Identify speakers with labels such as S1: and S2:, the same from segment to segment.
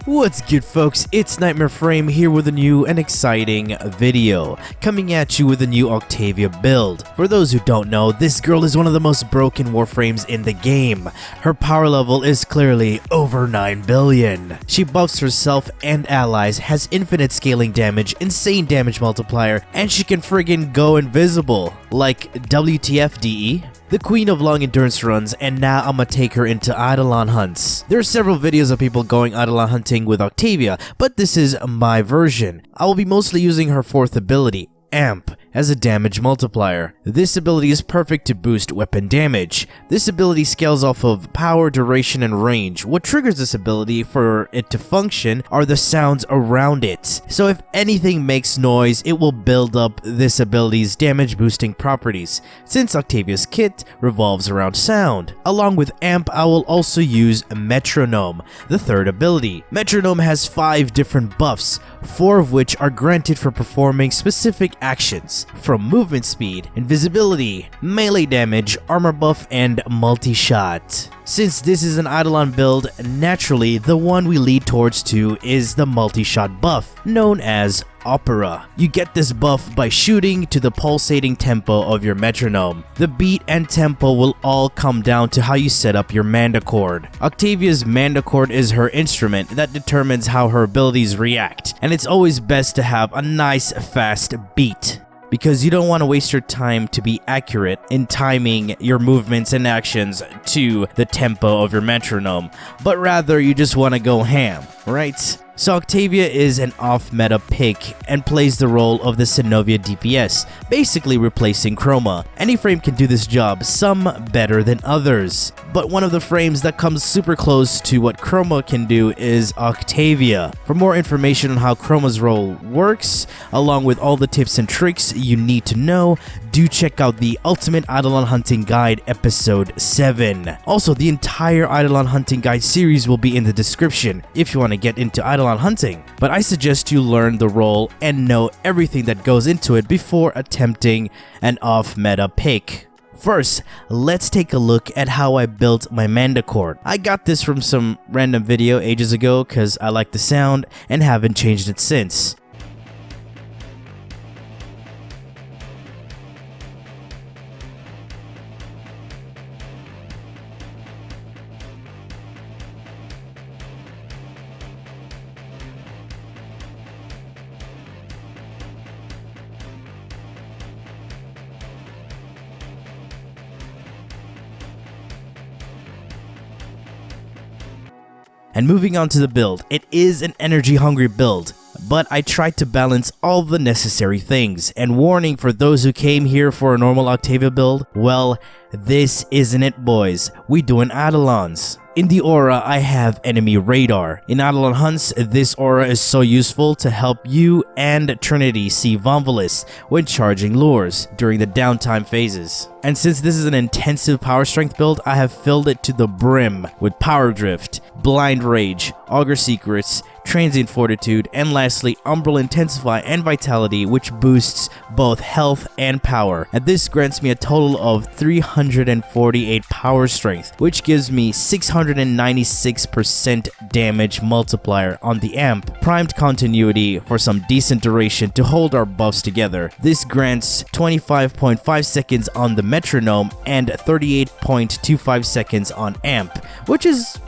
S1: What's good, folks? It's KnightmareFrame here with a new and exciting video, coming at you with a new OCTAVIA build. For those who don't know, this girl is one of the most broken Warframes in the game. Her power level is clearly over 9 billion. She buffs herself and allies, has infinite scaling damage, insane damage multiplier, and she can friggin' go invisible. Like WTF DE? The queen of long endurance runs, and now I'ma take her into Eidolon hunts. There are several videos of people going Eidolon hunting with OCTAVIA, but this is my version. I will be mostly using her fourth ability, Amp, as a damage multiplier. This ability is perfect to boost weapon damage. This ability scales off of power, duration, and range. What triggers this ability for it to function are the sounds around it. So if anything makes noise, it will build up this ability's damage boosting properties, since OCTAVIA's kit revolves around sound. Along with Amp, I will also use Metronome, the third ability. Metronome has 5 different buffs, 4 of which are granted for performing specific actions, from movement speed, invisibility, melee damage, armor buff, and multi-shot. Since this is an Eidolon build, naturally the one we lead towards to is the multi-shot buff, known as Opera. You get this buff by shooting to the pulsating tempo of your metronome. The beat and tempo will all come down to how you set up your Mandicord. OCTAVIA's Mandicord is her instrument that determines how her abilities react, and it's always best to have a nice fast beat, because you don't want to waste your time to be accurate in timing your movements and actions to the tempo of your metronome, but rather you just want to go ham, right? So OCTAVIA is an off-meta pick and plays the role of the Synovia DPS, basically replacing Chroma. Any frame can do this job, some better than others, but one of the frames that comes super close to what Chroma can do is OCTAVIA. For more information on how Chroma's role works, along with all the tips and tricks you need to know, do check out the Ultimate Eidolon Hunting Guide Episode 7. Also, the entire Eidolon Hunting Guide series will be in the description if you want to get into Eidolon hunting, but I suggest you learn the role and know everything that goes into it before attempting an off-meta pick. First, let's take a look at how I built my Mandicord. I got this from some random video ages ago because I like the sound and haven't changed it since. And moving on to the build, it is an energy-hungry build, but I tried to balance all the necessary things. And warning for those who came here for a normal OCTAVIA build, well, this isn't it, boys. We doing Eidolons. In the aura, I have enemy radar. In Eidolon hunts, this aura is so useful to help you and Trinity see Vonvalis when charging lures during the downtime phases. And since this is an intensive power strength build, I have filled it to the brim with Power Drift, Blind Rage, Augur Secrets, Transient Fortitude, and lastly Umbral Intensify and Vitality, which boosts both health and power. And this grants me a total of 348 power strength, which gives me 696% damage multiplier on the amp. Primed continuity for some decent duration to hold our buffs together. This grants 25.5 seconds on the metronome and 38.25 seconds on amp, which is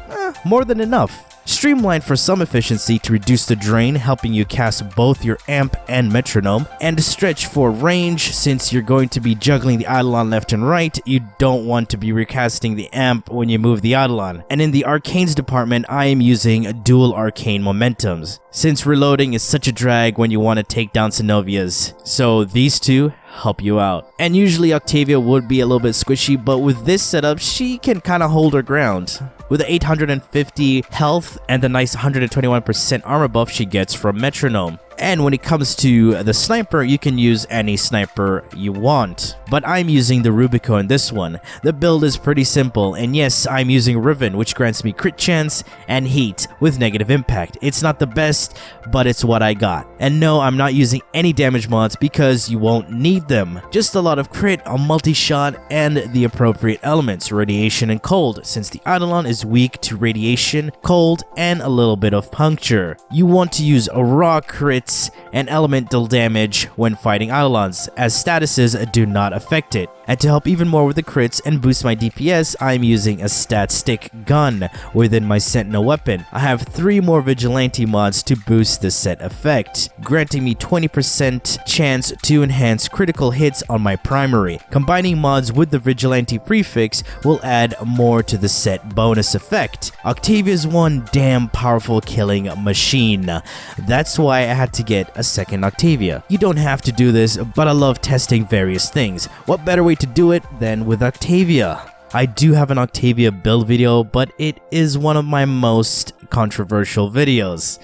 S1: more than enough. streamlined for some efficiency to reduce the drain, helping you cast both your amp and metronome, and stretch for range since you're going to be juggling the Eidolon left and right. You don't want to be recasting the amp when you move the Eidolon. And in the arcanes department, I am using dual arcane momentums, since reloading is such a drag when you want to take down Xenovias. So these two help you out. And usually Octavia would be a little bit squishy, but with this setup, she can kind of hold her ground. With the 850 health and the nice 121% armor buff she gets from metronome. And when it comes to the sniper, you can use any sniper you want. But I'm using the Rubico in this one. The build is pretty simple, and yes, I'm using Riven, which grants me crit chance and heat with negative impact. It's not the best, but it's what I got. And no, I'm not using any damage mods because you won't need them. Just a lot of crit, a multi-shot, and the appropriate elements, radiation and cold, since the Eidolon is weak to radiation, cold, and a little bit of puncture. You want to use a raw crit and elemental damage when fighting Eidolons, as statuses do not affect it. And to help even more with the crits and boost my DPS, I'm using a stat stick gun within my sentinel weapon. I have 3 more vigilante mods to boost the set effect, granting me 20% chance to enhance critical hits on my primary. Combining mods with the vigilante prefix will add more to the set bonus effect. Octavia is one damn powerful killing machine. That's why I had to get a second Octavia. You don't have to do this, but I love testing various things. What better way to do it than with Octavia? I do have an Octavia build video, but it is one of my most controversial videos.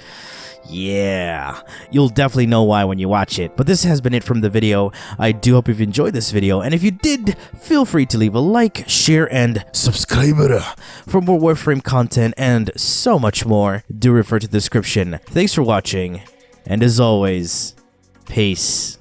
S1: Yeah, you'll definitely know why when you watch it. But this has been it from the video. I do hope you've enjoyed this video, and if you did, feel free to leave a like, share, and subscribe for more Warframe content and so much more. Do refer to the description. Thanks for watching, and as always, peace.